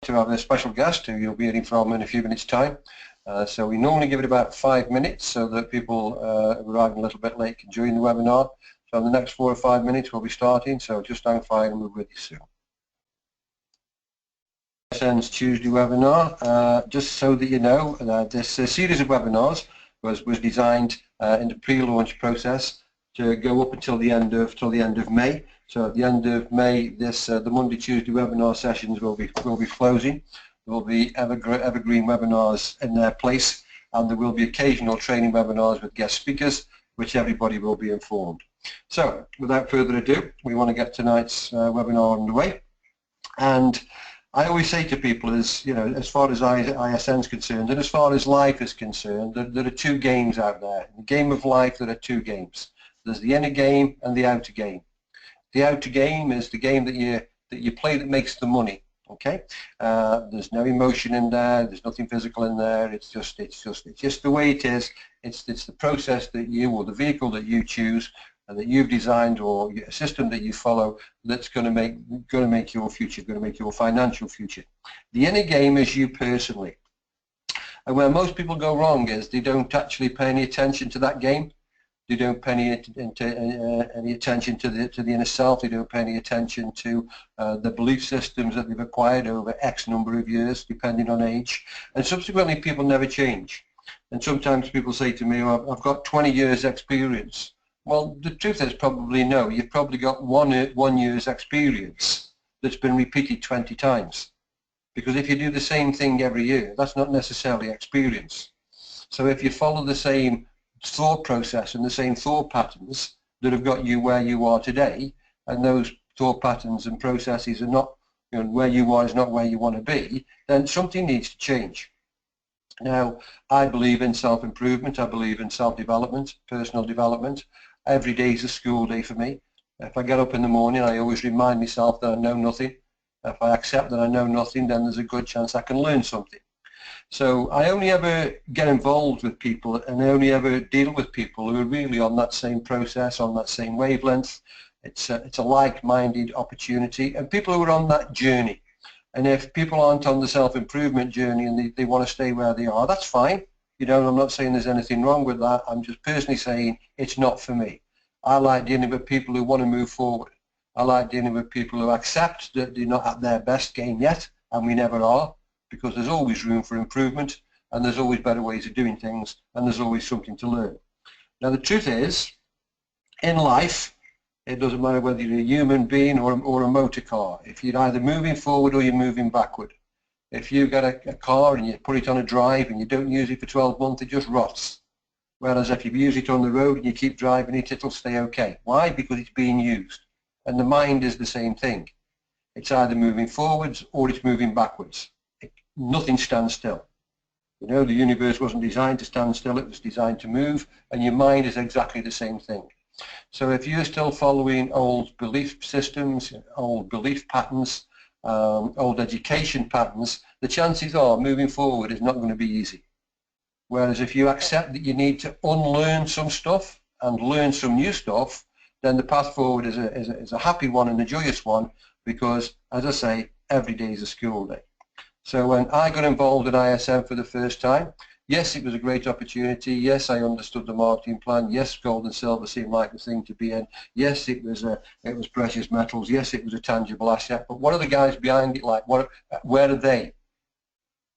to have a special guest who you'll be hearing from in a few minutes' time. So we normally give it about 5 minutes so that people arriving a little bit late can join the webinar. So in the next 4 or 5 minutes we'll be starting, so just hang fire and we'll be with you soon. ISN's Tuesday webinar, just so that you know, this series of webinars was designed in the pre-launch process to go up until the end of May. So at the end of May, the Monday, Tuesday webinar sessions will be closing. There will be evergreen webinars in their place, and there will be occasional training webinars with guest speakers, which everybody will be informed. So, without further ado, we want to get tonight's webinar underway. And I always say to people, as far as ISN is concerned, and as far as life is concerned, there are two games out there. In the game of life, there are two games. There's the inner game and the outer game. The outer game is the game that you play that makes the money. Okay, there's no emotion in there. There's nothing physical in there. It's just the way it is. It's the process that you, or the vehicle that you choose, and that you've designed, or a system that you follow, that's going to make your future, going to make your financial future. The inner game is you personally, and where most people go wrong is they don't actually pay any attention to that game. They don't pay any attention to the inner self. They don't pay any attention to the belief systems that they've acquired over X number of years, depending on age. And subsequently, people never change. And sometimes people say to me, oh, I've got 20 years experience. Well, the truth is probably no. You've probably got one year's experience that's been repeated 20 times. Because if you do the same thing every year, that's not necessarily experience. So if you follow the same thought process and the same thought patterns that have got you where you are today, and those thought patterns and processes are not, where you are is not where you want to be, then something needs to change. Now, I believe in self-improvement. I believe in self-development, personal development. Every day is a school day for me. If I get up in the morning, I always remind myself that I know nothing. If I accept that I know nothing, then there's a good chance I can learn something. So I only ever get involved with people, and I only ever deal with people who are really on that same process, on that same wavelength. It's a like-minded opportunity, and people who are on that journey. And if people aren't on the self-improvement journey and they want to stay where they are, that's fine. I'm not saying there's anything wrong with that. I'm just personally saying it's not for me. I like dealing with people who want to move forward. I like dealing with people who accept that they're not at their best game yet, and we never are, because there's always room for improvement, and there's always better ways of doing things, and there's always something to learn. Now, the truth is, in life, it doesn't matter whether you're a human being or a motor car. If you're either moving forward or you're moving backward. If you get a car and you put it on a drive and you don't use it for 12 months, it just rots. Whereas if you use it on the road and you keep driving it, it'll stay okay. Why? Because it's being used. And the mind is the same thing. It's either moving forwards or it's moving backwards. Nothing stands still. The universe wasn't designed to stand still, it was designed to move, and your mind is exactly the same thing. So if you're still following old belief systems, old belief patterns, old education patterns, the chances are moving forward is not going to be easy. Whereas if you accept that you need to unlearn some stuff and learn some new stuff, then the path forward is a happy one and a joyous one, because, as I say, every day is a school day. So when I got involved in ISN for the first time, yes, it was a great opportunity. Yes, I understood the marketing plan. Yes, gold and silver seemed like the thing to be in. Yes, it was precious metals. Yes, it was a tangible asset. But what are the guys behind it like? Where are they?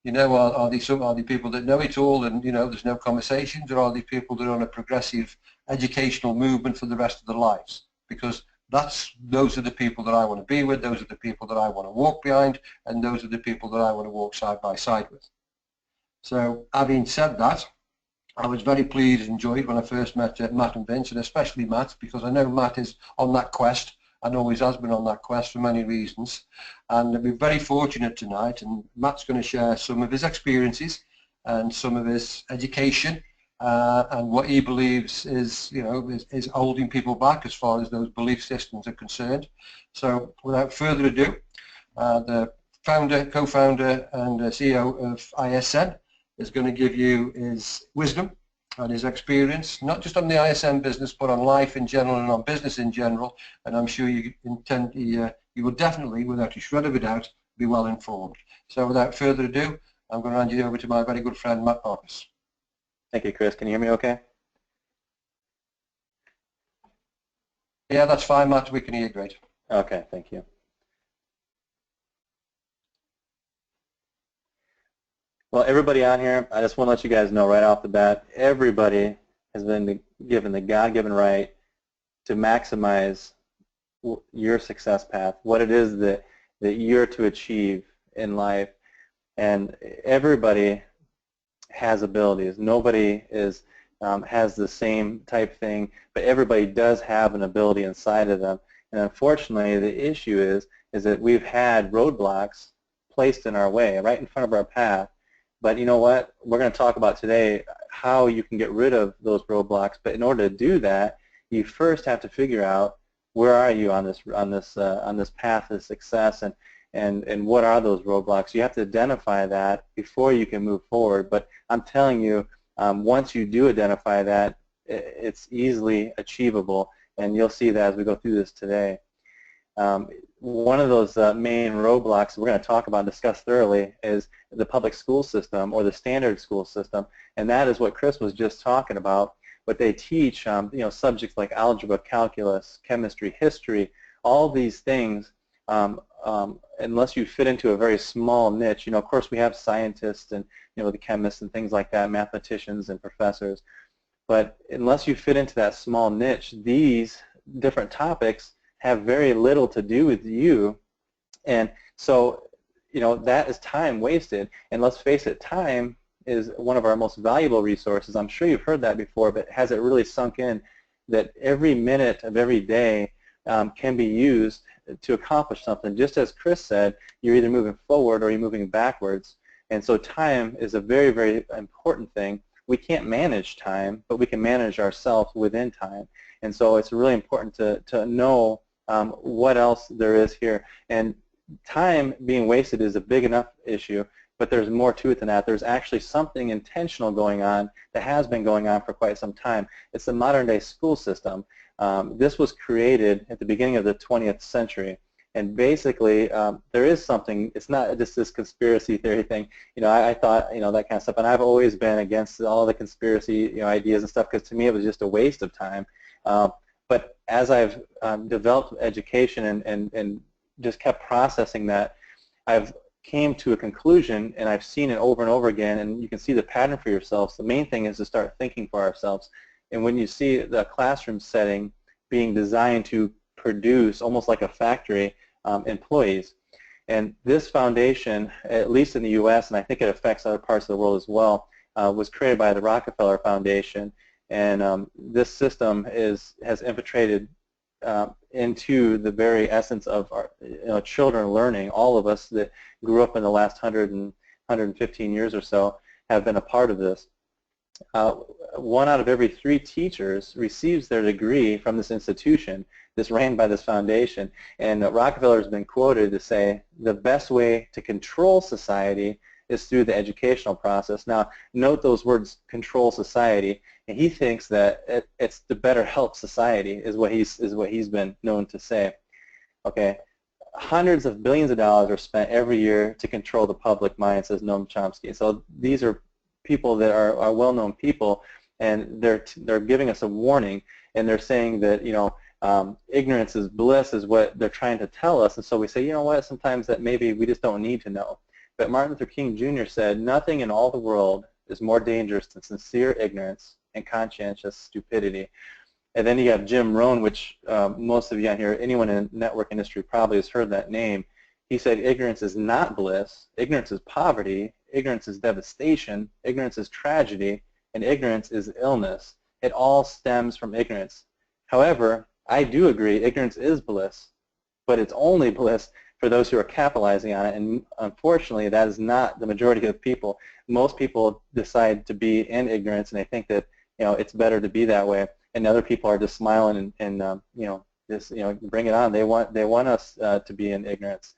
Are they people that know it all and there's no conversations, or are they people that are on a progressive educational movement for the rest of their lives? Because those are the people that I want to be with, those are the people that I want to walk behind, and those are the people that I want to walk side by side with. So, having said that, I was very pleased and enjoyed when I first met Matt and Vince, and especially Matt, because I know Matt is on that quest and always has been on that quest for many reasons. And we're very fortunate tonight, and Matt's going to share some of his experiences and some of his education and what he believes is holding people back as far as those belief systems are concerned. So without further ado, the co-founder and CEO of ISN is going to give you his wisdom and his experience, not just on the ISN business, but on life in general and on business in general. And I'm sure you will definitely, without a shred of a doubt, be well informed. So without further ado, I'm going to hand you over to my very good friend Matt Marcus. Thank you, Chris. Can you hear me okay? Yeah, that's fine, Matt. We can hear you great. Okay, thank you. Well, everybody on here, I just want to let you guys know right off the bat, everybody has been given the God-given right to maximize your success path, what it is that you're to achieve in life. And everybody has abilities. Nobody has the same type thing, but everybody does have an ability inside of them. And unfortunately, the issue is that we've had roadblocks placed in our way, right in front of our path. But you know what? We're going to talk about today how you can get rid of those roadblocks. But in order to do that, you first have to figure out where are you on this path of success, and what are those roadblocks. You have to identify that before you can move forward. But I'm telling you, once you do identify that, it's easily achievable, and you'll see that as we go through this today. One of those main roadblocks we're going to talk about and discuss thoroughly is the public school system or the standard school system, and that is what Chris was just talking about. What they teach, subjects like algebra, calculus, chemistry, history, all these things, unless you fit into a very small niche. Of course, we have scientists and the chemists and things like that, mathematicians and professors, but unless you fit into that small niche, these different topics have very little to do with you, and so that is time wasted. And let's face it, time is one of our most valuable resources. I'm sure you've heard that before, but has it really sunk in that every minute of every day can be used to accomplish something? Just as Chris said, you're either moving forward or you're moving backwards, and so time is a very, very important thing. We can't manage time, but we can manage ourselves within time, and so it's really important to know what else there is here. And time being wasted is a big enough issue, but there's more to it than that. There's actually something intentional going on that has been going on for quite some time. It's the modern-day school system. This was created at the beginning of the 20th century, and basically there is something. It's not just this conspiracy theory thing. I thought that kind of stuff, and I've always been against all the conspiracy ideas and stuff, because to me it was just a waste of time. But as I've developed education and just kept processing that, I've came to a conclusion, and I've seen it over and over again, and you can see the pattern for yourselves. The main thing is to start thinking for ourselves. And when you see the classroom setting being designed to produce, almost like a factory, employees, and this foundation, at least in the U.S., and I think it affects other parts of the world as well, was created by the Rockefeller Foundation. And this system has infiltrated into the very essence of our children learning. All of us that grew up in the last 115 years or so have been a part of this. 1 out of every 3 teachers receives their degree from this institution that's ran by this foundation. And Rockefeller has been quoted to say the best way to control society is through the educational process. Now, note those words, control society, and he thinks that it's to better help society, is what he's been known to say. Okay, hundreds of billions of dollars are spent every year to control the public mind, says Noam Chomsky. So these are people that are well-known people, and they're giving us a warning, and they're saying that ignorance is bliss is what they're trying to tell us. And so we say, you know what, sometimes that maybe we just don't need to know. But Martin Luther King Jr. said, nothing in all the world is more dangerous than sincere ignorance and conscientious stupidity. And then you have Jim Rohn, which most of you on here, anyone in the network industry probably has heard that name. He said ignorance is not bliss, ignorance is poverty, ignorance is devastation, ignorance is tragedy, and ignorance is illness. It all stems from ignorance. However, I do agree ignorance is bliss, but it's only bliss for those who are capitalizing on it, and unfortunately that is not the majority of people. Most people decide to be in ignorance, and they think that it's better to be that way, and other people are just smiling and just bring it on. They want us to be in ignorance.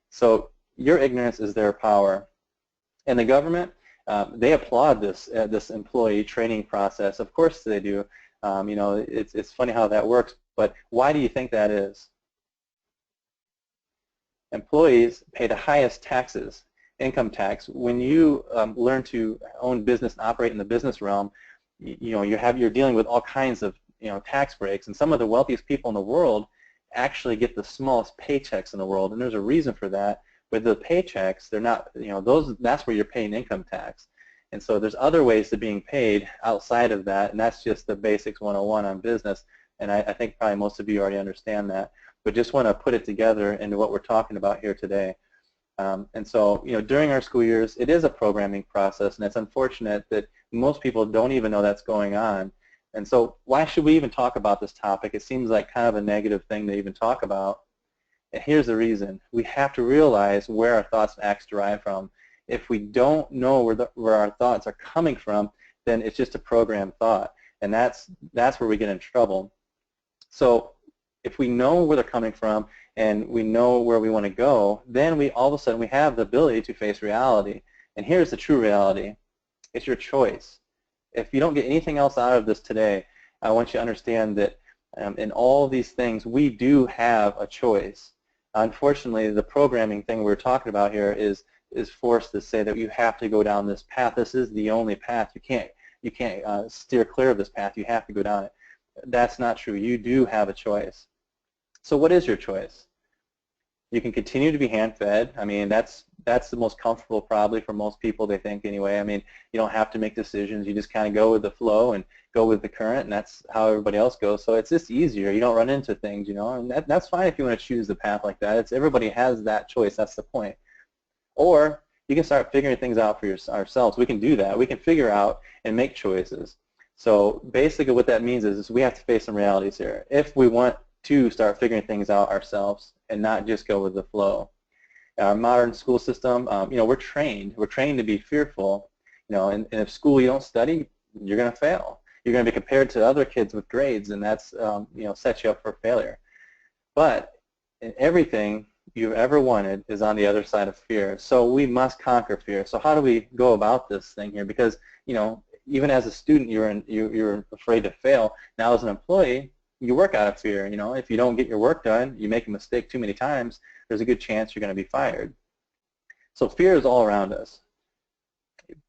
So your ignorance is their power, and the government, they applaud this employee training process. Of course they do. It's funny how that works, but why do you think that is? Employees pay the highest taxes, income tax. When you learn to own business and operate in the business realm, you're dealing with all kinds of tax breaks, and some of the wealthiest people in the world actually get the smallest paychecks in the world, and there's a reason for that. With the paychecks, they're not, that's where you're paying income tax. And so there's other ways to being paid outside of that, and that's just the basics 101 on business, and I think probably most of you already understand that, but just want to put it together into what we're talking about here today. And so, during our school years, it is a programming process, and it's unfortunate that most people don't even know that's going on. And so why should we even talk about this topic? It seems like kind of a negative thing to even talk about. And here's the reason. We have to realize where our thoughts and acts derive from. If we don't know where our thoughts are coming from, then it's just a programmed thought. And that's where we get in trouble. So if we know where they're coming from and we know where we want to go, then all of a sudden we have the ability to face reality. And here's the true reality. It's your choice. If you don't get anything else out of this today, I want you to understand that in all these things, we do have a choice. Unfortunately, the programming thing we're talking about here is forced to say that you have to go down this path. This is the only path. You can't steer clear of this path. You have to go down it. That's not true. You do have a choice. So what is your choice? You can continue to be hand-fed. I mean, that's the most comfortable probably for most people, they think anyway. I mean, you don't have to make decisions. You just kind of go with the flow and go with the current, and that's how everybody else goes. So it's just easier. You don't run into things, and that's fine if you want to choose the path like that. Everybody has that choice. That's the point. Or you can start figuring things out for ourselves. We can do that. We can figure out and make choices. So basically what that means is we have to face some realities here. If we want to start figuring things out ourselves and not just go with the flow. Our modern school system, we're trained to be fearful, and if school you don't study, you're going to fail. You're going to be compared to other kids with grades, and that's, sets you up for failure. But everything you've ever wanted is on the other side of fear, so we must conquer fear. So how do we go about this thing here? Because, even as a student, you're afraid to fail. Now as an employee, you work out of fear. If you don't get your work done, you make a mistake too many times, there's a good chance you're going to be fired. So fear is all around us.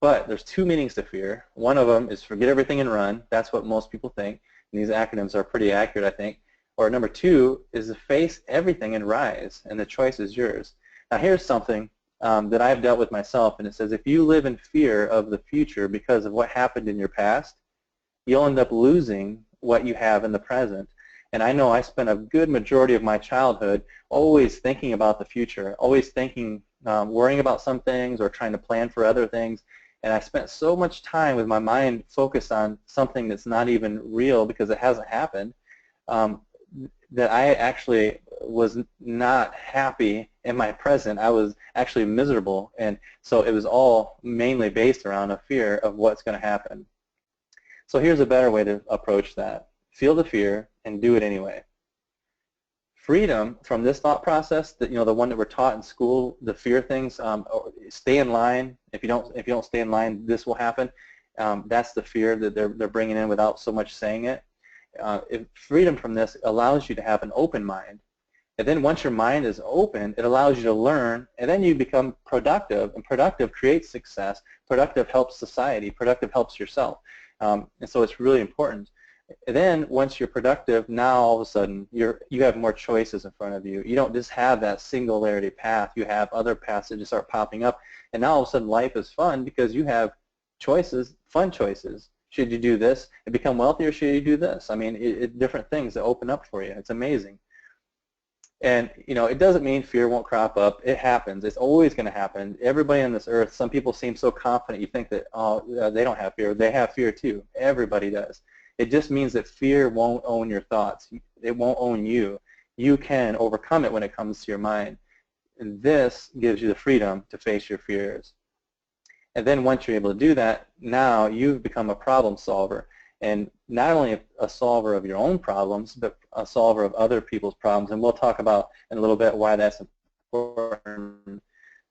But there's two meanings to fear. One of them is forget everything and run. That's what most people think. And these acronyms are pretty accurate, I think. Or number two is to face everything and rise, and the choice is yours. Now here's something that I've dealt with myself, and it says if you live in fear of the future because of what happened in your past, you'll end up losing what you have in the present. And I know I spent a good majority of my childhood always thinking about the future, always thinking, worrying about some things or trying to plan for other things. And I spent so much time with my mind focused on something that's not even real because it hasn't happened, that I actually was not happy in my present. I was actually miserable. And so it was all mainly based around a fear of what's going to happen. So here's a better way to approach that. Feel the fear and do it anyway. Freedom from this thought process, that the one that we're taught in school, the fear things, stay in line. If you don't stay in line, this will happen. That's the fear that they're bringing in without so much saying it. Freedom from this allows you to have an open mind. And then once your mind is open, it allows you to learn, and then you become productive, and productive creates success. Productive helps society. Productive helps yourself. And so it's really important. And then once you're productive, now all of a sudden you have more choices in front of you. You don't just have that singularity path. You have other paths that just start popping up. And now all of a sudden life is fun because you have choices, fun choices. Should you do this and become wealthy, or should you do this? I mean, different things that open up for you. It's amazing. And, it doesn't mean fear won't crop up. It happens. It's always going to happen. Everybody on this earth, some people seem so confident you think that, oh, they don't have fear. They have fear too. Everybody does. It just means that fear won't own your thoughts. It won't own you. You can overcome it when it comes to your mind. And this gives you the freedom to face your fears. And then once you're able to do that, now you've become a problem solver. And not only a solver of your own problems, but a solver of other people's problems. And we'll talk about in a little bit why that's important.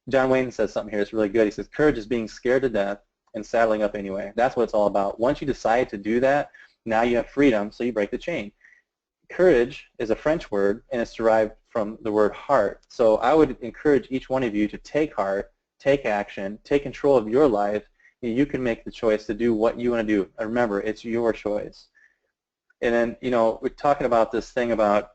John Wayne says something here that's really good. He says, courage is being scared to death and saddling up anyway. That's what it's all about. Once you decide to do that, now you have freedom, so you break the chain. Courage is a French word, and it's derived from the word heart. So I would encourage each one of you to take heart, take action, take control of your life. You can make the choice to do what you want to do. And remember, it's your choice. And then, we're talking about this thing about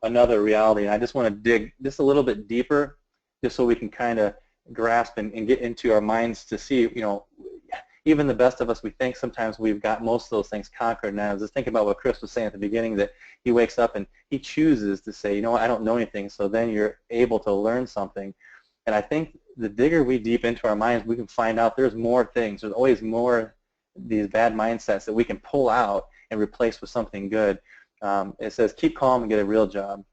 another reality, and I just want to dig just a little bit deeper, just so we can kind of grasp and get into our minds to see, even the best of us, we think sometimes we've got most of those things conquered. Now, just think about what Chris was saying at the beginning, that he wakes up and he chooses to say, you know what, I don't know anything, so then you're able to learn something. And I think the digger we deep into our minds, we can find out there's more things. There's always more these bad mindsets that we can pull out and replace with something good. It says, keep calm and get a real job.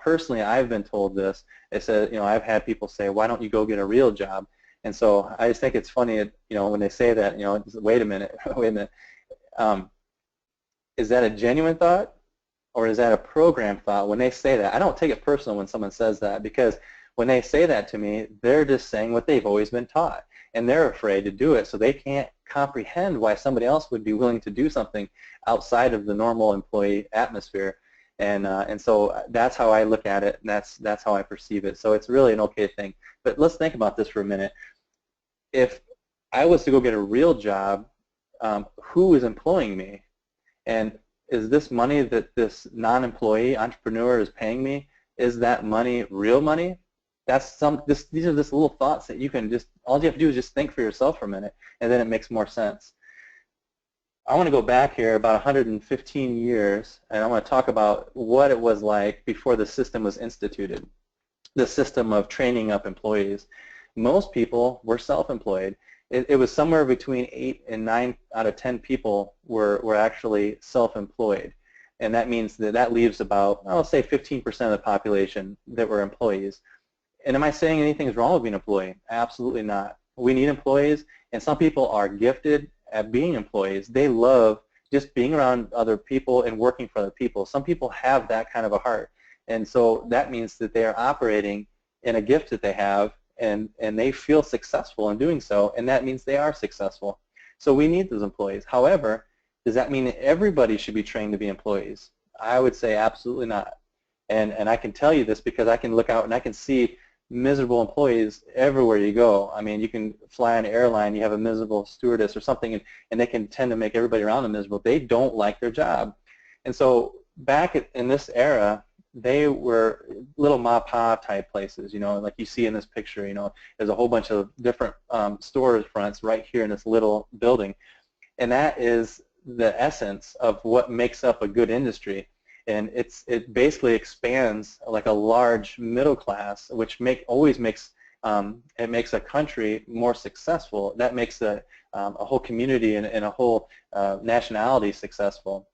Personally, I've been told this. It says, I've had people say, why don't you go get a real job? And so I just think it's funny, when they say that, wait a minute, wait a minute. Is that a genuine thought, or is that a program thought? When they say that, I don't take it personal when someone says that, because when they say that to me, they're just saying what they've always been taught, and they're afraid to do it, so they can't comprehend why somebody else would be willing to do something outside of the normal employee atmosphere. And so that's how I look at it, and that's how I perceive it. So it's really an okay thing. But let's think about this for a minute. If I was to go get a real job, who is employing me? And is this money that this non-employee entrepreneur is paying me, is that money real money? These are just little thoughts that you can just, all you have to do is just think for yourself for a minute, and then it makes more sense. I want to go back here about 115 years, and I want to talk about what it was like before the system was instituted, the system of training up employees. Most people were self-employed. It was somewhere between 8 and 9 out of 10 people were actually self-employed. And that means that leaves about, I'll say 15% of the population that were employees. And am I saying anything is wrong with being an employee? Absolutely not. We need employees, and some people are gifted at being employees. They love just being around other people and working for other people. Some people have that kind of a heart. And so that means that they are operating in a gift that they have, and they feel successful in doing so, and that means they are successful. So we need those employees. However, does that mean that everybody should be trained to be employees? I would say absolutely not. And I can tell you this because I can look out and I can see miserable employees everywhere you go. I mean, you can fly on an airline, you have a miserable stewardess or something, and they can tend to make everybody around them miserable. They don't like their job. And so back in this era, they were little ma-pa type places, like you see in this picture. There's a whole bunch of different store fronts right here in this little building. And that is the essence of what makes up a good industry. And it basically expands like a large middle class, which always makes it makes a country more successful. That makes a whole community and a whole nationality successful.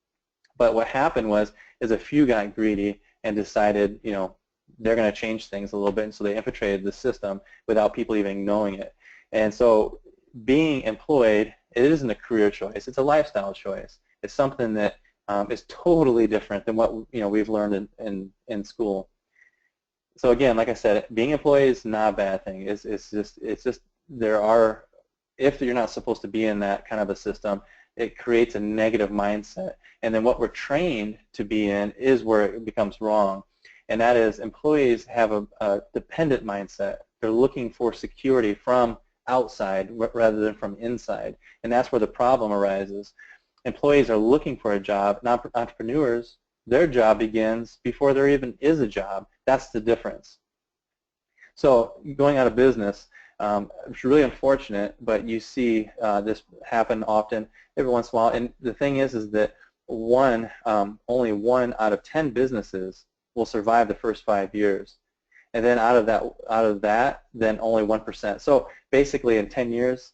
But what happened is a few got greedy and decided, they're going to change things a little bit, and so they infiltrated the system without people even knowing it. And so being employed, it isn't a career choice. It's a lifestyle choice. It's something that is totally different than what we've learned in school. So again, like I said, being employed is not a bad thing. It's just if you're not supposed to be in that kind of a system, it creates a negative mindset. And then what we're trained to be in is where it becomes wrong. And that is, employees have a dependent mindset. They're looking for security from outside rather than from inside. And that's where the problem arises. Employees are looking for a job. Entrepreneurs, their job begins before there even is a job. That's the difference. So going out of business, it's really unfortunate, but you see this happen often, every once in a while. And the thing is that only 1 out of 10 businesses will survive the first 5 years, and then out of that, then only 1%. So basically, in 10 years,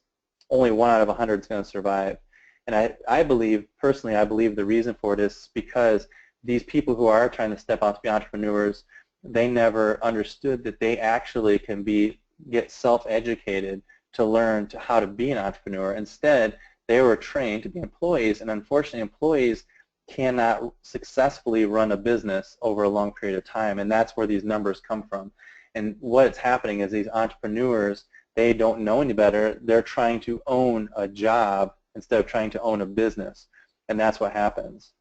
only 1 out of 100 is going to survive. And I believe, personally, I believe the reason for it is because these people who are trying to step out to be entrepreneurs, they never understood that they actually can get self-educated to learn how to be an entrepreneur. Instead, they were trained to be employees, and unfortunately, employees cannot successfully run a business over a long period of time, and that's where these numbers come from. And what's happening is these entrepreneurs, they don't know any better. They're trying to own a job instead of trying to own a business, and that's what happens.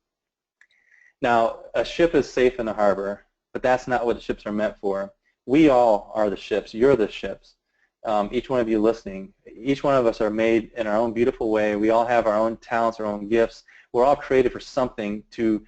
Now, a ship is safe in the harbor, but that's not what the ships are meant for. We all are the ships. You're the ships. Each one of you listening, each one of us are made in our own beautiful way. We all have our own talents, our own gifts. We're all created for something to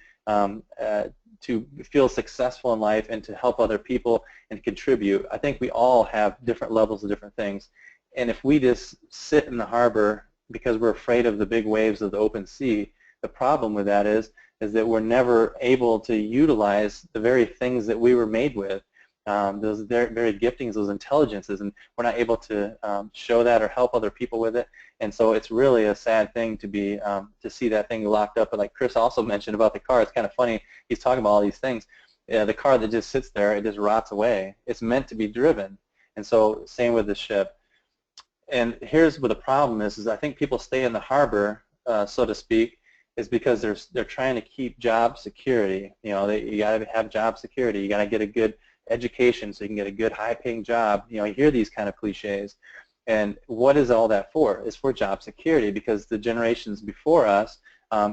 feel successful in life and to help other people and contribute. I think we all have different levels of different things. And if we just sit in the harbor because we're afraid of the big waves of the open sea, the problem with that is that we're never able to utilize the very things that we were made with. Those very giftings, those intelligences, and we're not able to show that or help other people with it. And so it's really a sad thing to be to see that thing locked up. But like Chris also mentioned about the car, it's kind of funny. He's talking about all these things. The car that just sits there, it just rots away. It's meant to be driven. And so same with the ship. And here's what the problem is I think people stay in the harbor, so to speak, is because they're trying to keep job security. You know, you got to have job security. You got to get a good education so you can get a good high-paying job. You know, you hear these kind of cliches. And what is all that for? It's for job security, because the generations before us,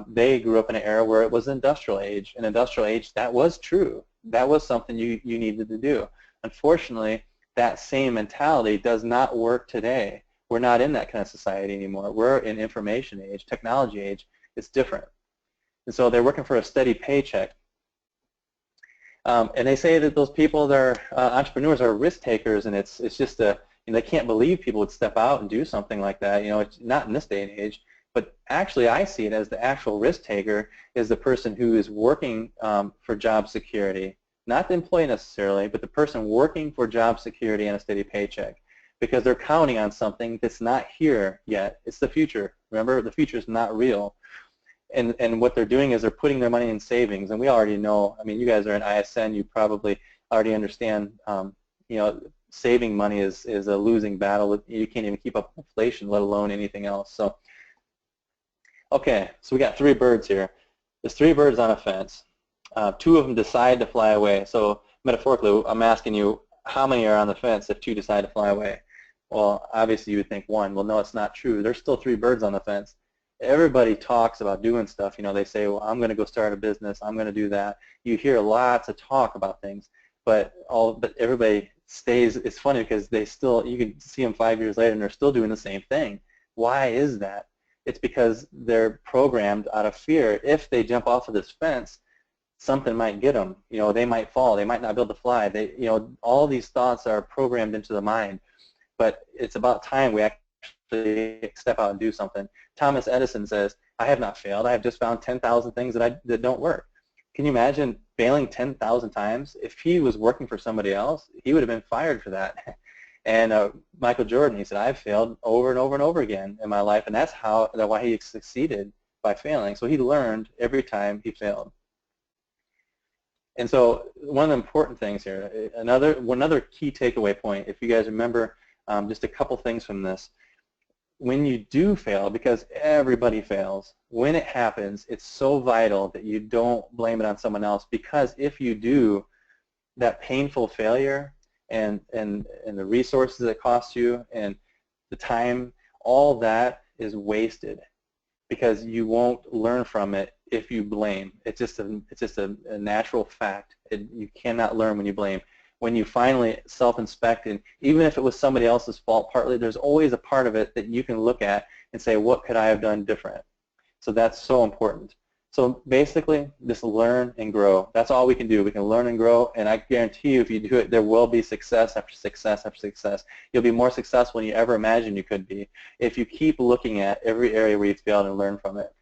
they grew up in an era where it was industrial age. In industrial age, that was true. That was something you needed to do. Unfortunately, that same mentality does not work today. We're not in that kind of society anymore. We're in information age, technology age. It's different. And so they're working for a steady paycheck. And they say that those people that are entrepreneurs are risk takers, and it's just they can't believe people would step out and do something like that. You know, it's not in this day and age. But actually, I see it as the actual risk taker is the person who is working for job security, not the employee necessarily, but the person working for job security and a steady paycheck, because they're counting on something that's not here yet. It's the future. Remember, the future is not real. And what they're doing is they're putting their money in savings, and we already know. I mean, you guys are in ISN. You probably already understand. You know, saving money is a losing battle. You can't even keep up with inflation, let alone anything else. So, okay, so we got 3 birds here. There's 3 birds on a fence. 2 of them decide to fly away. So metaphorically, I'm asking you, how many are on the fence if 2 decide to fly away? Well, obviously you would think 1. Well, no, it's not true. There's still 3 birds on the fence. Everybody talks about doing stuff. You know, they say, well, I'm going to go start a business. I'm going to do that. You hear lots of talk about things, but everybody stays. It's funny because they still, you can see them 5 years later and they're still doing the same thing. Why is that? It's because they're programmed out of fear. If they jump off of this fence, something might get them. You know, they might fall. They might not be able to fly. You know, all these thoughts are programmed into the mind. But it's about time we actually step out and do something. Thomas Edison says, I have not failed. I have just found 10,000 things that don't work. Can you imagine failing 10,000 times? If he was working for somebody else, he would have been fired for that. And Michael Jordan, he said, I've failed over and over and over again in my life, and that's why he succeeded, by failing. So he learned every time he failed. And so one of the important things here, another key takeaway point, if you guys remember just a couple things from this, when you do fail, because everybody fails, when it happens, it's so vital that you don't blame it on someone else, because if you do, that painful failure and the resources it costs you and the time, all that is wasted, because you won't learn from it if you blame. It's just a natural fact. You cannot learn when you blame. When you finally self-inspect, and even if it was somebody else's fault partly, there's always a part of it that you can look at and say, what could I have done different? So that's so important. So basically, just learn and grow. That's all we can do. We can learn and grow, and I guarantee you if you do it, there will be success after success after success. You'll be more successful than you ever imagined you could be if you keep looking at every area where you failed and learn from it.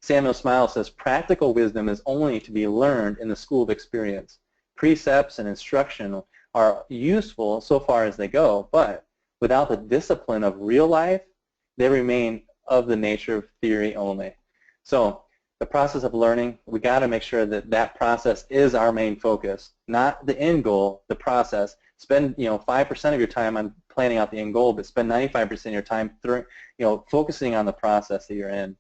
Samuel Smile says, practical wisdom is only to be learned in the school of experience. Precepts and instruction are useful so far as they go, but without the discipline of real life, they remain of the nature of theory only. So the process of learning, we got to make sure that that process is our main focus, not the end goal, the process. Spend 5% of your time on planning out the end goal, but spend 95% of your time focusing on the process that you're in.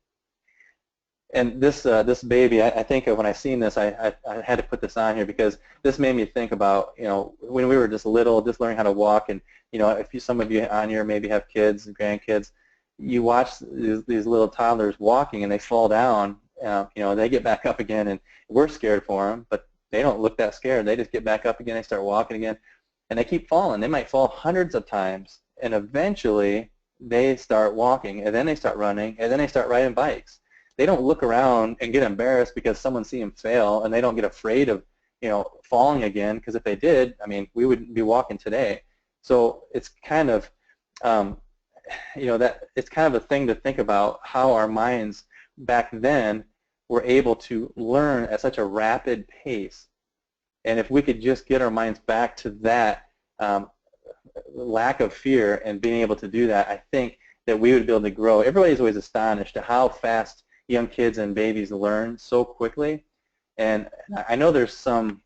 And this baby, I think when I seen this, I had to put this on here because this made me think about when we were just little, just learning how to walk. And if some of you on here maybe have kids and grandkids, you watch these little toddlers walking and they fall down. They get back up again, and we're scared for them. But They don't look that scared. They just get back up again. They start walking again, and they keep falling. They might fall hundreds of times, and eventually they start walking, and then they start running, and then they start riding bikes. They don't look around and get embarrassed because someone see them fail, and they don't get afraid of, you know, falling again, because if they did, I mean, we wouldn't be walking today. So it's kind of, you know, that it's kind of a thing to think about, how our minds back then were able to learn at such a rapid pace. And if we could just get our minds back to that lack of fear and being able to do that, I think that we would be able to grow. Everybody's always astonished at how fast young kids and babies learn so quickly. And I know there's something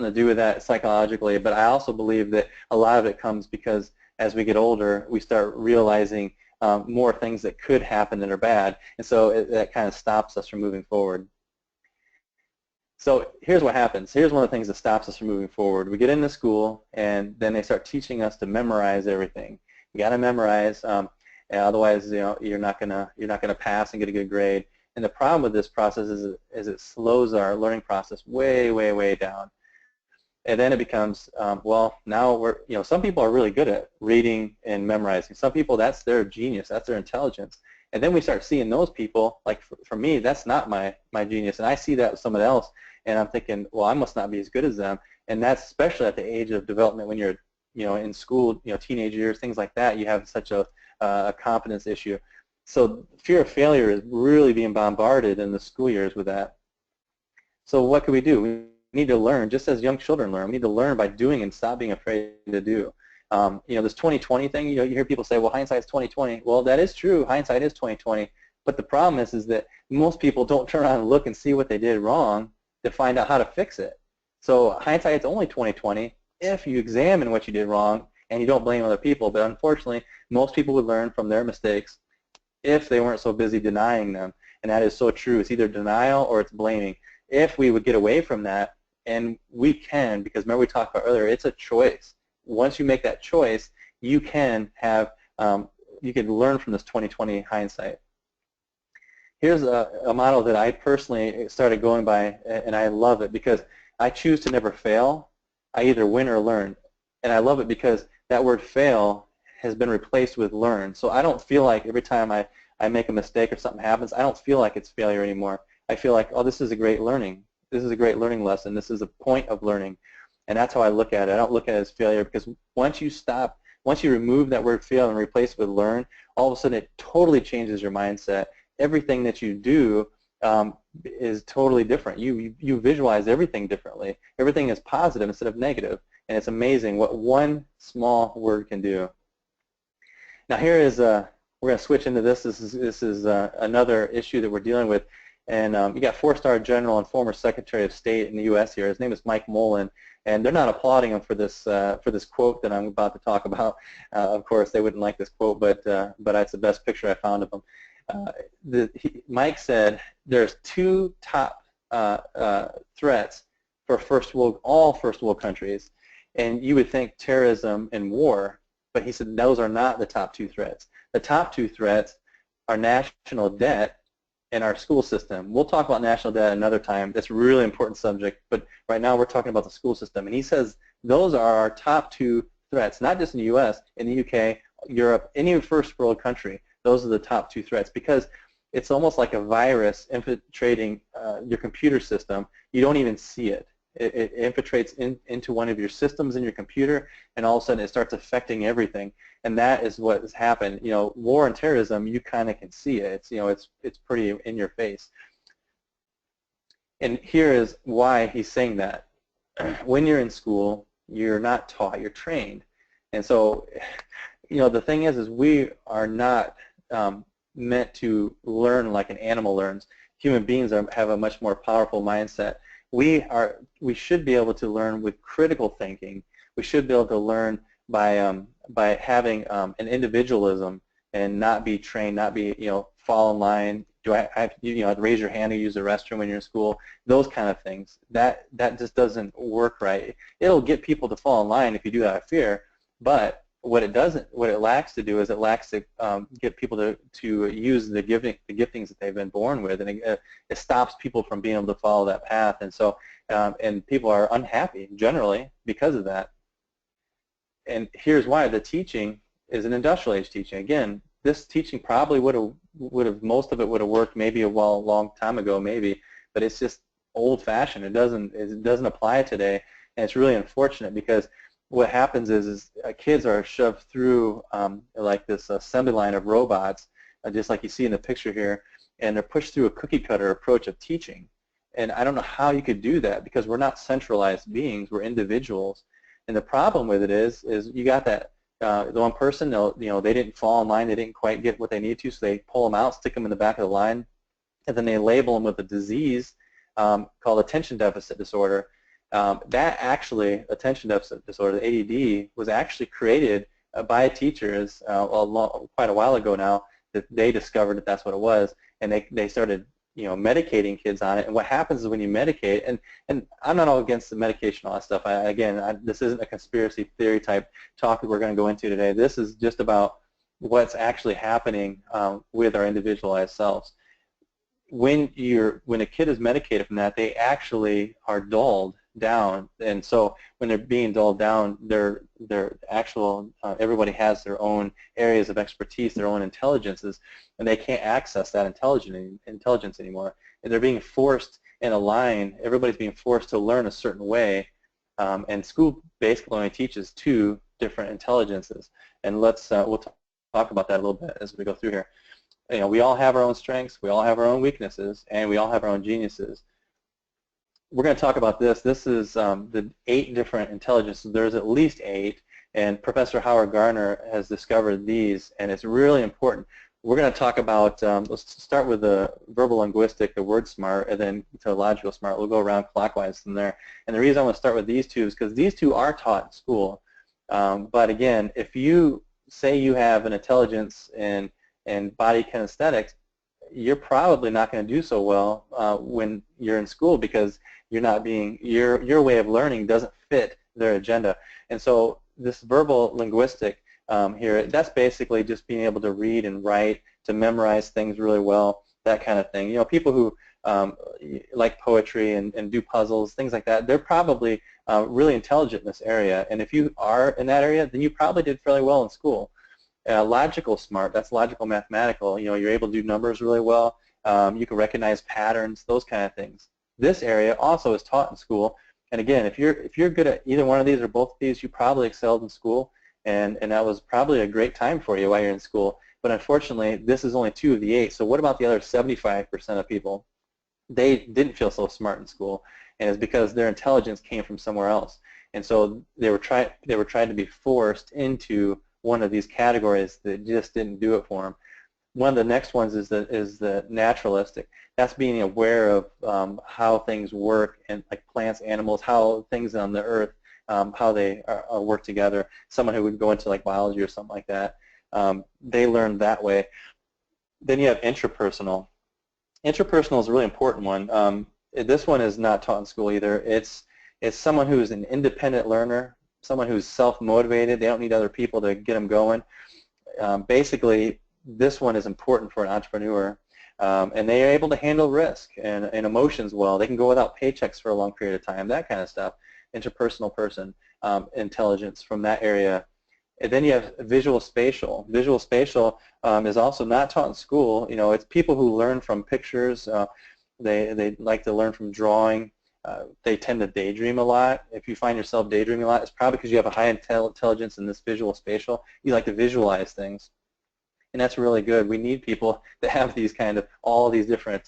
to do with that psychologically, but I also believe that a lot of it comes because as we get older, we start realizing more things that could happen that are bad, and so that kind of stops us from moving forward. So here's what happens. Here's one of the things that stops us from moving forward. We get into school, and then they start teaching us to memorize everything. You got to memorize, otherwise, you know, you're not gonna pass and get a good grade. And the problem with this process is it slows our learning process way, way, way down. And then it becomes, well, now we're, you know, some people are really good at reading and memorizing. Some people, that's their genius, that's their intelligence. And then we start seeing those people, like for me, that's not my genius. And I see that with someone else, and I'm thinking, well, I must not be as good as them. And that's especially at the age of development when you're, you know, in school, you know, teenage years, things like that. You have such a confidence issue. So fear of failure is really being bombarded in the school years with that. So what can we do? We need to learn, just as young children learn. We need to learn by doing and stop being afraid to do. You know, this 20/20 thing, you know, you hear people say, well, hindsight's 20/20. Well, that is true. Hindsight is 20/20. But the problem is that most people don't turn around and look and see what they did wrong to find out how to fix it. So hindsight is only 20/20 if you examine what you did wrong and you don't blame other people. But unfortunately, most people would learn from their mistakes if they weren't so busy denying them. And that is so true. It's either denial or it's blaming. If we would get away from that, and we can, because remember we talked about earlier, it's a choice. Once you make that choice, you can have, you can learn from this 20/20 hindsight. Here's a model that I personally started going by, and I love it because I choose to never fail. I either win or learn. And I love it because that word fail has been replaced with learn. So I don't feel like every time I make a mistake or something happens, I don't feel like it's failure anymore. I feel like, oh, this is a great learning. This is a great learning lesson. This is a point of learning. And that's how I look at it. I don't look at it as failure, because once you remove that word fail and replace it with learn, all of a sudden it totally changes your mindset. Everything that you do is totally different. You visualize everything differently. Everything is positive instead of negative. And it's amazing what one small word can do. Now here is, we're going to switch into this. This is another issue that we're dealing with. And you got 4-star general and former Secretary of State in the U.S. here. His name is Mike Mullen, and they're not applauding him for this quote that I'm about to talk about. Of course, they wouldn't like this quote, but that's the best picture I found of him. Mike said there's 2 top threats for all first world countries, and you would think terrorism and war, but he said those are not the top 2 threats. The top 2 threats are national debt in our school system. We'll talk about national debt another time. That's a really important subject, but right now we're talking about the school system. And he says those are our top 2 threats, not just in the U.S., in the UK, Europe, any first world country. Those are the top 2 threats, because it's almost like a virus infiltrating your computer system. You don't even see it. It infiltrates into one of your systems in your computer, and all of a sudden it starts affecting everything. And that is what has happened. You know, war and terrorism, you kind of can see it. It's, you know, it's pretty in your face. And here is why he's saying that. When you're in school, you're not taught, you're trained. And so, you know, the thing is we are not meant to learn like an animal learns. Human beings have a much more powerful mindset. We should be able to learn with critical thinking. We should be able to learn by having an individualism and not be trained, not be, you know, fall in line. Do I have, you know, raise your hand to use the restroom when you're in school? Those kind of things. That just doesn't work right. It'll get people to fall in line if you do that out of fear, but what it lacks to do is it lacks to get people to use the giftings that they've been born with, and it stops people from being able to follow that path. And so, and people are unhappy generally because of that. And here's why: the teaching is an industrial age teaching. Again, this teaching probably most of it would have worked maybe a long time ago, maybe, but it's just old-fashioned. It doesn't apply today, and it's really unfortunate because what happens is kids are shoved through like this assembly line of robots, just like you see in the picture here, and they're pushed through a cookie-cutter approach of teaching. And I don't know how you could do that because we're not centralized beings; we're individuals. And the problem with it is you got that the one person, they didn't fall in line, they didn't quite get what they need to, so they pull them out, stick them in the back of the line, and then they label them with a disease called attention deficit disorder. That actually, attention deficit disorder, the ADD, was actually created by teachers quite a while ago now. That they discovered that that's what it was, and they started medicating kids on it. And what happens is when you medicate, and I'm not all against the medication, all that stuff. This isn't a conspiracy theory type talk that we're going to go into today. This is just about what's actually happening with our individualized selves. When a kid is medicated from that, they actually are dulled down, and so when they're being dulled down, everybody has their own areas of expertise, their own intelligences, and they can't access that intelligence anymore. And they're being forced in a line. Everybody's being forced to learn a certain way, and school basically only teaches two different intelligences. And we'll talk about that a little bit as we go through here. We all have our own strengths, we all have our own weaknesses, and we all have our own geniuses. We're going to talk about this. This is the 8 different intelligences. There's at least 8, and Professor Howard Gardner has discovered these, and it's really important. We're going to talk about, let's start with the verbal linguistic, the word smart, and then to logical smart. We'll go around clockwise from there. And the reason I want to start with these two is because these two are taught in school. But again, if you say you have an intelligence in body kinesthetics, you're probably not going to do so well when you're in school because your way of learning doesn't fit their agenda. And so this verbal linguistic here, that's basically just being able to read and write, to memorize things really well, that kind of thing. People who like poetry and do puzzles, things like that, they're probably really intelligent in this area. And if you are in that area, then you probably did fairly well in school. Logical smart, that's logical mathematical. You're able to do numbers really well. You can recognize patterns, those kind of things. This area also is taught in school. And again, if you're good at either one of these or both of these, you probably excelled in school, and that was probably a great time for you while you're in school. But unfortunately, this is only 2 of the 8. So what about the other 75% of people? They didn't feel so smart in school, and it's because their intelligence came from somewhere else. And so they were trying to be forced into one of these categories that just didn't do it for them. One of the next ones is the naturalistic. That's being aware of how things work, and like plants, animals, how things on the earth, how they work together. Someone who would go into like biology or something like that, they learn that way. Then you have intrapersonal. Intrapersonal is a really important one. This one is not taught in school either. It's someone who is an independent learner, someone who's self-motivated. They don't need other people to get them going. Basically, this one is important for an entrepreneur, and they are able to handle risk and emotions well. They can go without paychecks for a long period of time, that kind of stuff. Interpersonal person, intelligence from that area. And then you have visual spatial. Visual spatial is also not taught in school. It's people who learn from pictures. They like to learn from drawing. They tend to daydream a lot. If you find yourself daydreaming a lot, it's probably because you have a high intelligence in this visual spatial. You like to visualize things, and that's really good. We need people that have these all these different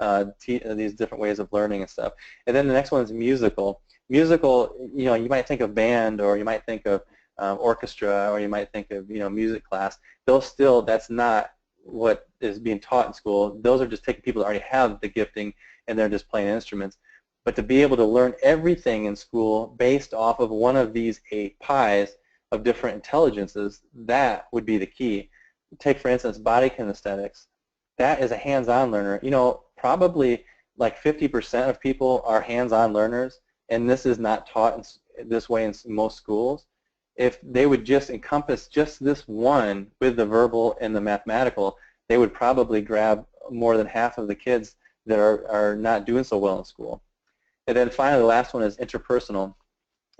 ways of learning and stuff. And then the next one is musical. Musical, you might think of band, or you might think of orchestra, or you might think of music class. That's not what is being taught in school. Those are just taking people that already have the gifting, and they're just playing instruments. But to be able to learn everything in school based off of one of these 8 pies of different intelligences, that would be the key. Take, for instance, body kinesthetics. That is a hands-on learner. Probably like 50% of people are hands-on learners, and this is not taught in this way in most schools. if they would just encompass just this one with the verbal and the mathematical, they would probably grab more than half of the kids that are not doing so well in school. And then finally, the last one is interpersonal.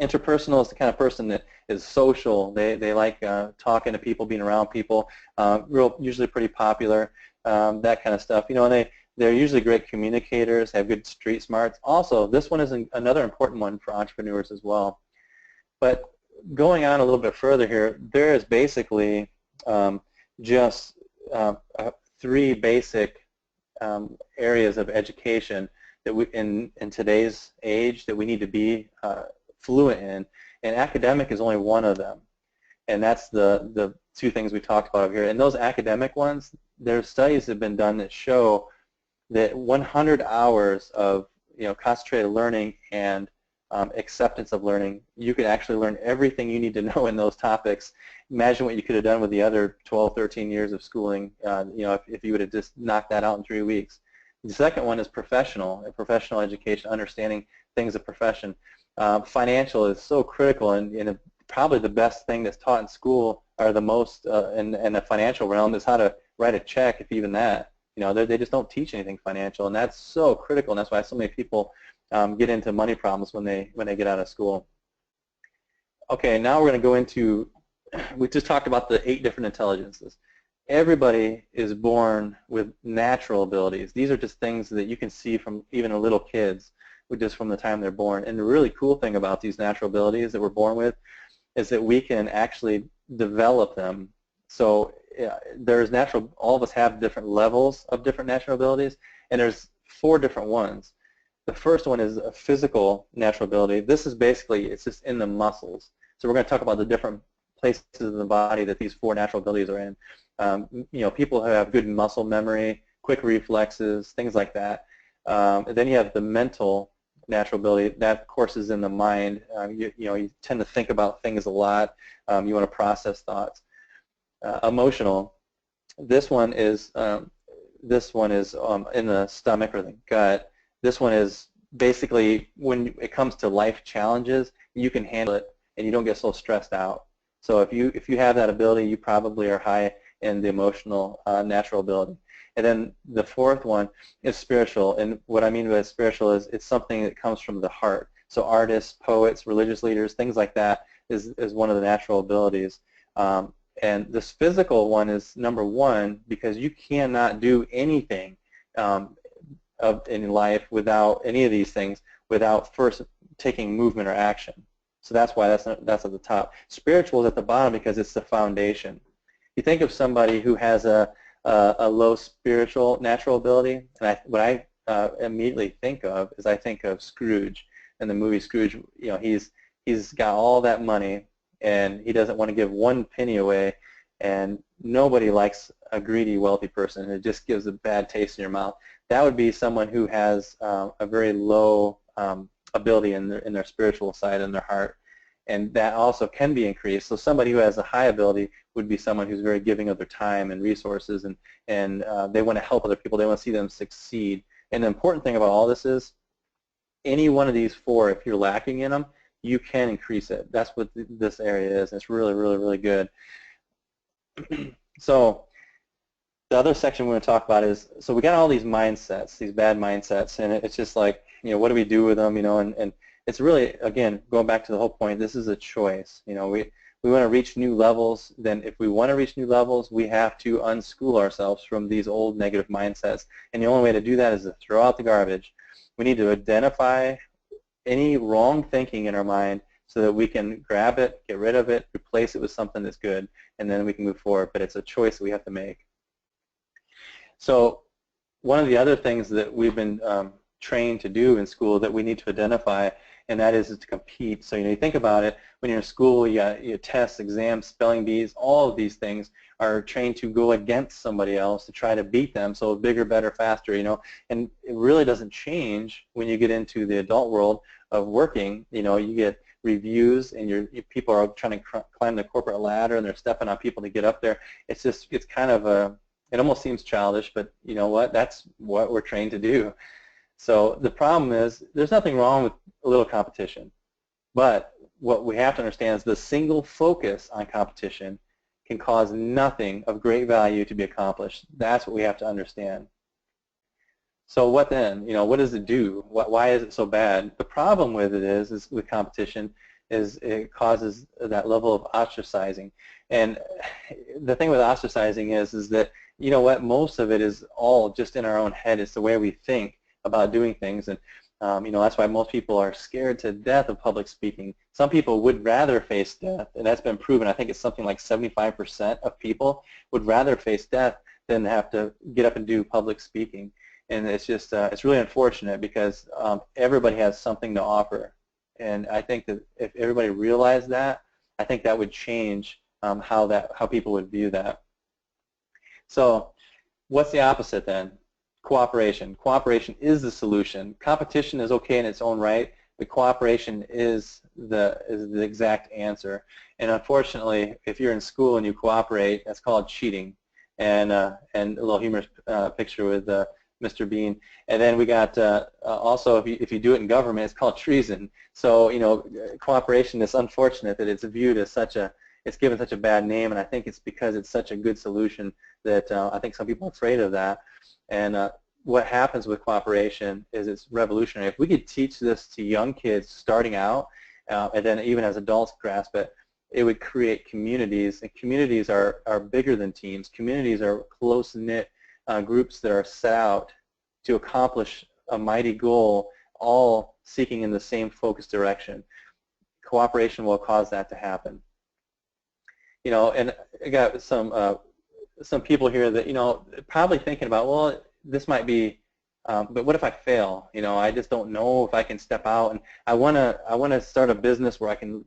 Interpersonal is the kind of person that is social. They like talking to people, being around people, usually pretty popular, that kind of stuff. You know, and they're usually great communicators, have good street smarts. Also, this one is another important one for entrepreneurs as well. But going on a little bit further here, there is basically just 3 basic areas of education that we, in today's age, that we need to be fluent in, and academic is only one of them. And that's the 2 things we talked about over here. And those academic ones, there's studies that have been done that show that 100 hours of concentrated learning and acceptance of learning, you could actually learn everything you need to know in those topics. Imagine what you could have done with the other 12, 13 years of schooling, if you would have just knocked that out in 3 weeks. The second one is professional education, understanding things of profession. Financial is so critical, and probably the best thing that's taught in school, or the most in the financial realm, is how to write a check, if even that. They just don't teach anything financial, and that's so critical, and that's why so many people get into money problems when they get out of school. Okay, now we're going to go into, we just talked about the 8 different intelligences. Everybody is born with natural abilities. These are just things that you can see from even little kids, just from the time they're born. And the really cool thing about these natural abilities that we're born with is that we can actually develop them. So there's all of us have different levels of different natural abilities, and there's 4 different ones. The first one is a physical natural ability. This is basically, it's just in the muscles. So we're going to talk about the different places in the body that these 4 natural abilities are in. People who have good muscle memory, quick reflexes, things like that. And then you have the mental natural ability. That, of course, is in the mind. You tend to think about things a lot. You want to process thoughts. Emotional. This one is in the stomach or the gut. This one is basically when it comes to life challenges, you can handle it and you don't get so stressed out. So if you have that ability, you probably are high in the emotional natural ability. And then the 4th one is spiritual. And what I mean by spiritual is it's something that comes from the heart. So artists, poets, religious leaders, things like that is one of the natural abilities. And this physical one is number 1 because you cannot do anything in life without any of these things without first taking movement or action. So that's why that's at the top. Spiritual is at the bottom because it's the foundation. You think of somebody who has a low spiritual natural ability, and what I immediately think of is I think of Scrooge in the movie Scrooge. He's got all that money and he doesn't want to give 1 penny away, and nobody likes a greedy, wealthy person. It just gives a bad taste in your mouth. That would be someone who has a very low ability in their spiritual side, in their heart, and that also can be increased. So somebody who has a high ability would be someone who's very giving of their time and resources, and they want to help other people. They want to see them succeed. And the important thing about all this is any one of these 4, if you're lacking in them, you can increase it. That's what this area is. It's really, really, really good. So the other section we're going to talk about is, so we got all these mindsets, these bad mindsets, and it's just like, what do we do with them, and it's really, again, going back to the whole point, this is a choice. We want to reach new levels. Then if we want to reach new levels, we have to unschool ourselves from these old negative mindsets, and the only way to do that is to throw out the garbage. We need to identify any wrong thinking in our mind so that we can grab it, get rid of it, replace it with something that's good, and then we can move forward. But it's a choice that we have to make. So one of the other things that we've been trained to do in school that we need to identify, and that is to compete. So you think about it, when you're in school, you got tests, exams, spelling bees, all of these things are trained to go against somebody else to try to beat them, so bigger, better, faster, and it really doesn't change when you get into the adult world of working. You get reviews, and people are trying to climb the corporate ladder, and they're stepping on people to get up there. It's kind of it almost seems childish, but you know what? That's what we're trained to do. So the problem is there's nothing wrong with a little competition. But what we have to understand is the single focus on competition can cause nothing of great value to be accomplished. That's what we have to understand. So what then? You know, what does it do? Why is it so bad? The problem with it is with competition is it causes that level of ostracizing. And the thing with ostracizing is that, you know what, most of it is all just in our own head. It's the way we think about doing things. And you know, that's why most people are scared to death of public speaking. Some people would rather face death, and that's been proven. I think it's something like 75% of people would rather face death than have to get up and do public speaking. And it's just, it's really unfortunate because everybody has something to offer. And I think that if everybody realized that, I think that would change how people would view that. So what's the opposite then? Cooperation. Cooperation is the solution. Competition is okay in its own right, but cooperation is the exact answer. And unfortunately, if you're in school and you cooperate, that's called cheating. And a little humorous picture with Mr. Bean. And then we got also if you do it in government, it's called treason. So, you know, cooperation is unfortunate that it's viewed as it's given such a bad name, and I think it's because it's such a good solution that I think some people are afraid of that. And what happens with cooperation is it's revolutionary. If we could teach this to young kids starting out, and then even as adults grasp it, it would create communities, and communities are bigger than teams. Communities are close-knit groups that are set out to accomplish a mighty goal, all seeking in the same focused direction. Cooperation will cause that to happen. You know, and I got some people here that, you know, probably thinking about, well, this might be, but what if I fail? You know, I just don't know if I can step out, and I want to start a business where I can,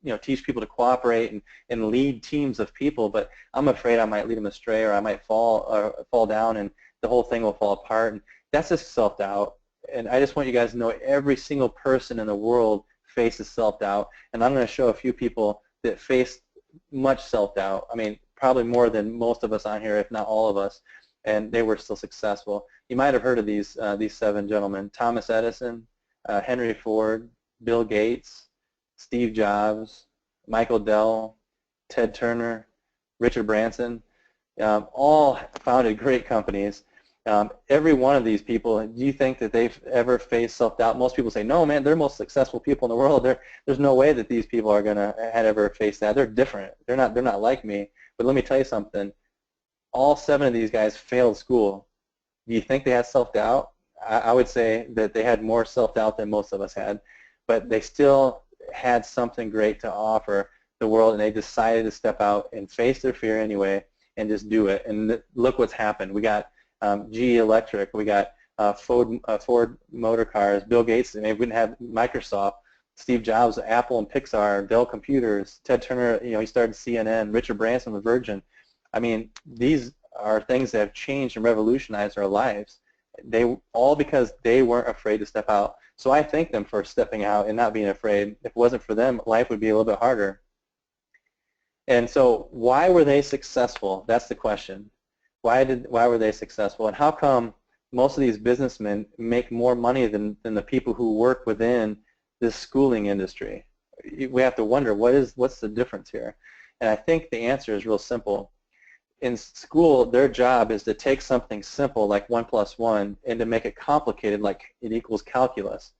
you know, teach people to cooperate and lead teams of people, but I'm afraid I might lead them astray, or I might fall down, and the whole thing will fall apart. And that's just self-doubt. And I just want you guys to know every single person in the world faces self-doubt, and I'm going to show a few people that face much self-doubt. I mean, probably more than most of us on here, if not all of us, and they were still successful. You might have heard of these 7 gentlemen: Thomas Edison, Henry Ford, Bill Gates, Steve Jobs, Michael Dell, Ted Turner, Richard Branson. All founded great companies. Every one of these people, do you think that they've ever faced self-doubt? Most people say, no, man, they're the most successful people in the world. There's no way that these people are going to have ever faced that. They're different. They're not like me. But let me tell you something. All 7 of these guys failed school. Do you think they had self-doubt? I would say that they had more self-doubt than most of us had, but they still had something great to offer the world, and they decided to step out and face their fear anyway and just do it. And look what's happened. We got GE Electric, we got Ford Motor Cars, Bill Gates, they wouldn't have Microsoft, Steve Jobs, Apple and Pixar, Dell Computers, Ted Turner, you know, he started CNN, Richard Branson with Virgin. I mean, these are things that have changed and revolutionized our lives. All because they weren't afraid to step out. So I thank them for stepping out and not being afraid. If it wasn't for them, life would be a little bit harder. And so why were they successful? That's the question. Why were they successful? And how come most of these businessmen make more money than the people who work within this schooling industry? We have to wonder, what's the difference here? And I think the answer is real simple. In school, their job is to take something simple like 1 + 1 and to make it complicated like it equals calculus.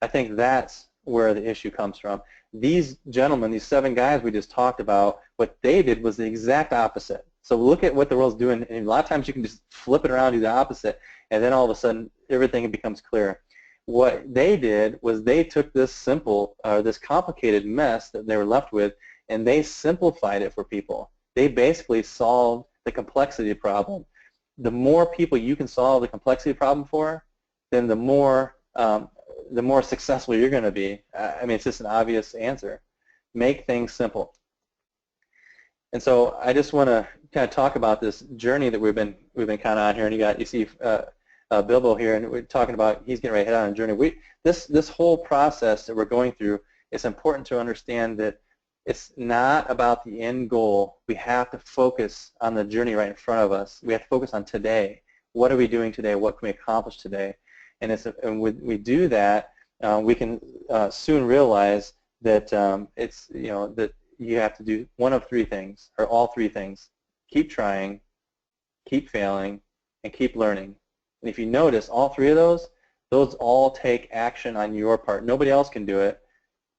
I think that's where the issue comes from. These gentlemen, these 7 guys we just talked about, what they did was the exact opposite. So look at what the world's doing, and a lot of times you can just flip it around, do the opposite, and then all of a sudden everything becomes clear. What they did was they took this this complicated mess that they were left with, and they simplified it for people. They basically solved the complexity problem. The more people you can solve the complexity problem for, then the more successful you're going to be. I mean, it's just an obvious answer. Make things simple. And so I just want to kind of talk about this journey that we've been kind of on here. And you see Bilbo here, and we're talking about he's getting ready to head on a journey. This whole process that we're going through, it's important to understand that it's not about the end goal. We have to focus on the journey right in front of us. We have to focus on today. What are we doing today? What can we accomplish today? And when we do that, we can soon realize that it's, that you have to do one of three things, or all three things: keep trying, keep failing, and keep learning. And if you notice, all three of those all take action on your part. Nobody else can do it.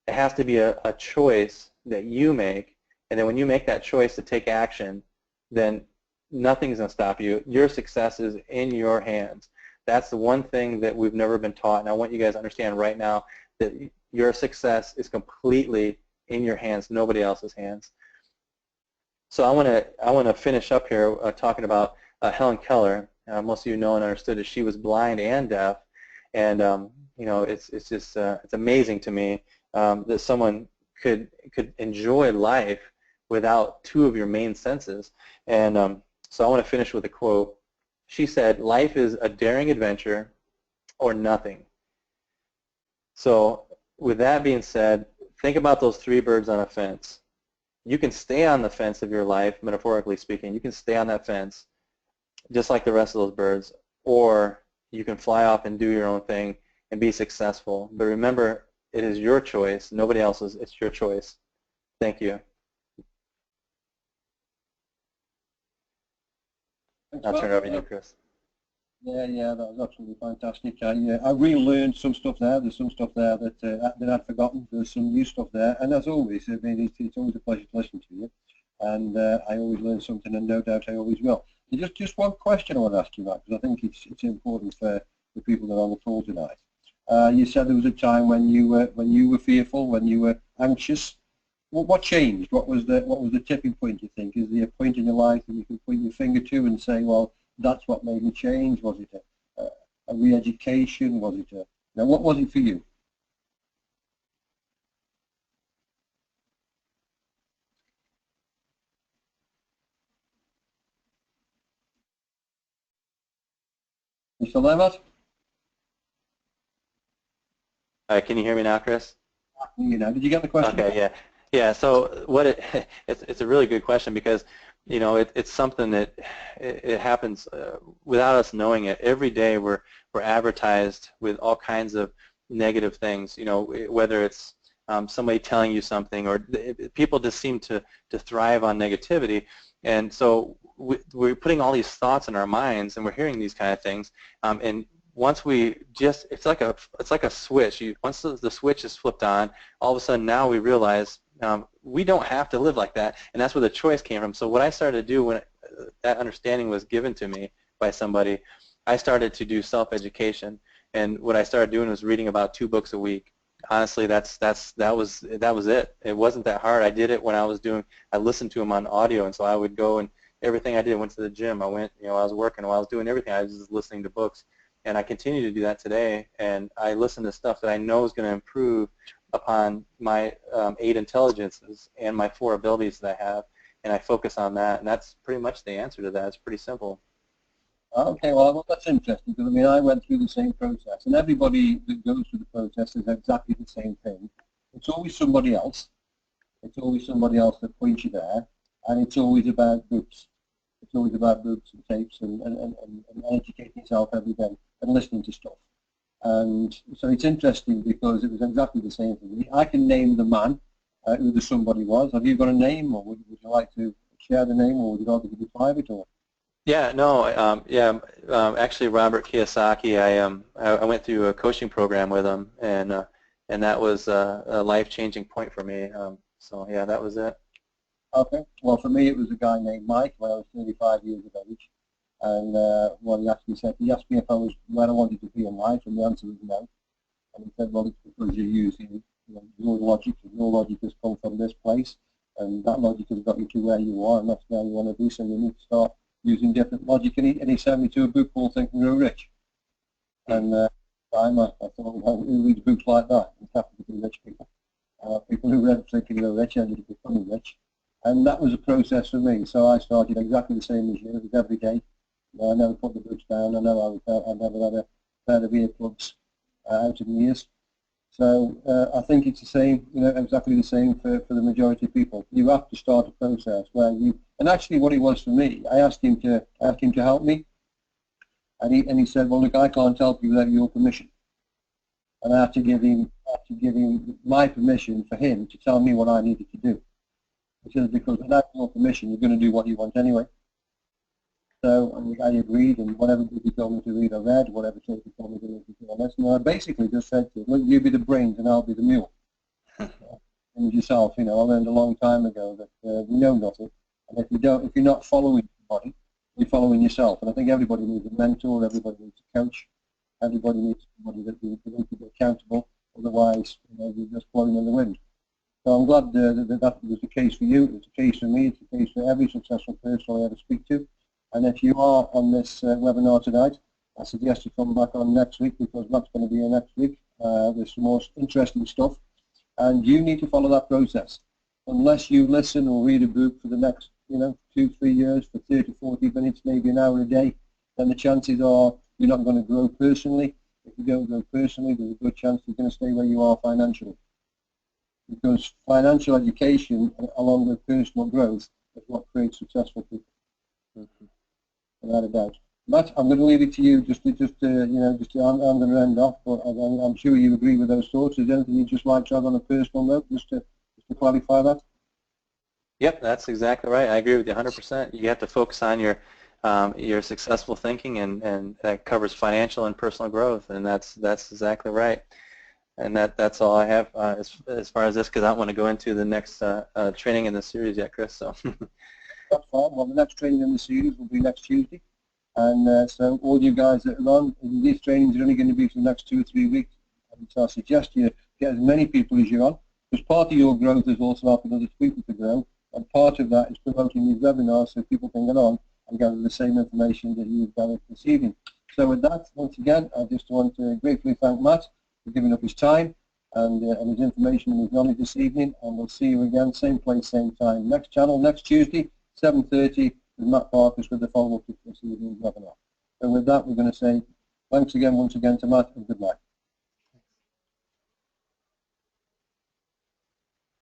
It has to be a choice that you make, and then when you make that choice to take action, then nothing's going to stop you. Your success is in your hands. That's the one thing that we've never been taught, and I want you guys to understand right now that your success is completely in your hands, nobody else's hands. So I want to finish up here talking about Helen Keller. Most of you know and understood that she was blind and deaf, and it's just it's amazing to me that someone could enjoy life without two of your main senses. And so I want to finish with a quote. She said, "Life is a daring adventure or nothing." So with that being said, think about those three birds on a fence. You can stay on the fence of your life, metaphorically speaking. You can stay on that fence just like the rest of those birds, or you can fly off and do your own thing and be successful. But remember, it is your choice, nobody else's. It's your choice. Thank you. I'll turn it over to you, Chris. Yeah, that was absolutely fantastic. I relearned some stuff there. There's some stuff there that I'd forgotten. There's some new stuff there. And as always, I mean, it's always a pleasure to listen to you. And I always learn something, and no doubt I always will. And just one question I want to ask you, Matt, because I think it's important for the people that are on the call tonight. You said there was a time when you were fearful, when you were anxious. What changed? What was the tipping point, you think? Is there a point in your life that you can point your finger to and say, well, that's what made me change? Was it a re-education? Was it what was it for you? You still there, Matt? Can you hear me now, Chris? Did you get the question? Okay, yeah. So it's a really good question, because it's something that it happens without us knowing it. Every day we're advertised with all kinds of negative things. Whether it's somebody telling you something, or people just seem to thrive on negativity, and so we're putting all these thoughts in our minds, and we're hearing these kind of things, and once we it's like a switch. Once the switch is flipped on, all of a sudden now we realize we don't have to live like that, and that's where the choice came from. So what I started to do when that understanding was given to me by somebody, I started to do self-education, and what I started doing was reading about 2 books a week. Honestly, that was it. It wasn't that hard. I did it when I listened to them on audio, and so I would go, and everything I did, went to the gym, I went, I was working, while I was doing everything, I was just listening to books. And I continue to do that today, and I listen to stuff that I know is going to improve upon my 8 intelligences and my 4 abilities that I have, and I focus on that, and that's pretty much the answer to that. It's pretty simple. Okay, well, that's interesting, because I mean, I went through the same process, and everybody that goes through the process is exactly the same thing. It's always somebody else. It's always somebody else that points you there, and it's always about books. It's always about books and tapes and educating yourself every day and listening to stuff. And so it's interesting, because it was exactly the same for me. I can name the man who the somebody was. Have you got a name, or would you like to share the name, or would you rather keep it private? Or? Yeah, no, actually Robert Kiyosaki, I went through a coaching program with him, and that was a life-changing point for me. So yeah, that was it. Okay. Well, for me, it was a guy named Mike when I was 35 years of age, and what he asked me if I was where I wanted to be in life, and the answer was no. And he said, well, it's because you're using your logic, and your logic has come from this place, and that logic has got you to where you are, and that's where you want to be. So you need to start using different logic. And he sent me to a book called Think and Grow Rich. And I thought, well, who reads books like that? It happened to be rich people. People who read Think and Grow Rich ended up becoming rich. And that was a process for me. So I started exactly the same as you. It was every day. I never put the books down. I never had a pair of earplugs out of my ears. So I think it's the same, exactly the same for the majority of people. You have to start a process where and actually what it was for me, I asked him to help me, and he said, well, look, I can't help you without your permission. And I had to give him after giving my permission for him to tell me what I needed to do. Because without your permission, you're going to do what you want anyway. So I agreed, and whatever book he told me to read, I read. Whatever talk he told me to listen to, I listened. And I basically just said to him, look, you be the brains and I'll be the mule. And yourself, I learned a long time ago that we know nothing, and if you're not following somebody, you're following yourself. And I think everybody needs a mentor, everybody needs a coach, everybody needs somebody that you need to be accountable. Otherwise, you're just blowing in the wind. So I'm glad that was the case for you. It's the case for me. It's the case for every successful person I ever speak to. And if you are on this webinar tonight, I suggest you come back on next week, because Matt's going to be here next week with some more interesting stuff. And you need to follow that process. Unless you listen or read a book for the next 2-3 years for 30, 40 minutes, maybe an hour a day, then the chances are you're not going to grow personally. If you don't grow personally, there's a good chance you're going to stay where you are financially. Because financial education, along with personal growth, is what creates successful people. Without a doubt. Matt, I'm going to leave it to you. I'm going to end off, but I'm sure you agree with those thoughts. Is there anything you'd just like to add on a personal note, just to clarify that? Yep, that's exactly right. I agree with you 100%. You have to focus on your successful thinking, and that covers financial and personal growth, and that's exactly right. And that's all I have as far as this, because I don't want to go into the next training in the series yet, Chris. So. That's fine. Well, the next training in the series will be next Tuesday. And so all you guys that are on, these trainings are only going to be for the next 2 or 3 weeks. And so I suggest you get as many people as you're on, because part of your growth is also helping other people to grow. And part of that is promoting these webinars so people can get on and gather the same information that you've gathered this evening. So with that, once again, I just want to gratefully thank Matt for giving up his time and his information and his knowledge this evening. And we'll see you again, same place, same time. Next channel, next Tuesday, 7:30, with Matt Parkers with the follow-up to this evening's webinar. So with that, we're going to say thanks again, once again, to Matt, and good night.